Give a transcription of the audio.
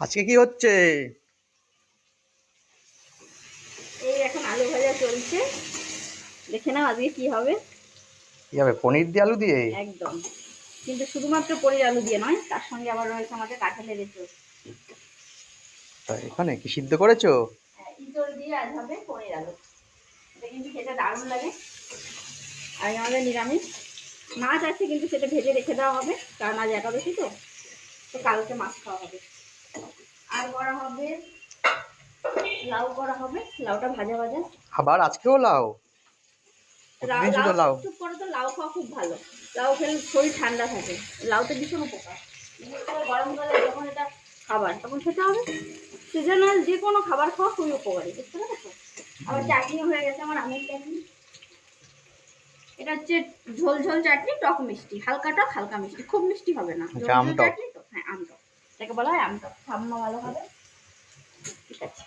আজকে কি হচ্ছে? এই এখন আলু ভাজা চলছে। দেখে নাও আজকে কি হবে। কি হবে? পনির দিয়ে আলু দিয়ে? একদম। কিন্তু শুধুমাত্র পনির আলু দিয়ে নয়, তার সঙ্গে আবার রয়েছে আমাদের কাঁঠালের এঁচোড়। তা এখানে কি সিদ্ধ করেছো? এঁচোড় দিয়ে আজ হবে পনির আলু। এটা কিন্তু খেতে দারুণ লাগে। আর আমাদের নিরামিষ মাছ আছে, কিন্তু সেটা ভেজে রেখে দেওয়া হবে, কারণ আজ একাদশী তো তো কালকে মাছ খাওয়া হবে। আর করা হবে লাউ, করা হবে লাউটা ভাজা ভাজা। আবার আজকেও লাউ? প্রতিদিন লাউ শুধু লাউ? চুপ করে, তো লাউ খাওয়া খুব ভালো। লাউ খেলে শরীর ঠান্ডা থাকে। লাউতে ভীষণ উপকার। বিশেষ করে গরমকালে যখন এটা খাবার তখন খেতে হবে। সিজনাল যে কোনো খাবার খাওয়া খুবই উপকারী, বুঝতে পেরেছো? আবার চাটনিও হয়ে গেছে আমার, আমের চাটনি। এটা হচ্ছে ঝোল ঝোল চাটনি, টক মিষ্টি, হালকা টক হালকা মিষ্টি, খুব মিষ্টি হবে না। ঝোল আচ্ছা, আম ঝোল টক। চাটনি তো, হ্যাঁ আম টক, এটাকে বলা হয় আম টক। খাবো ভালো হবে। ঠিক আছে।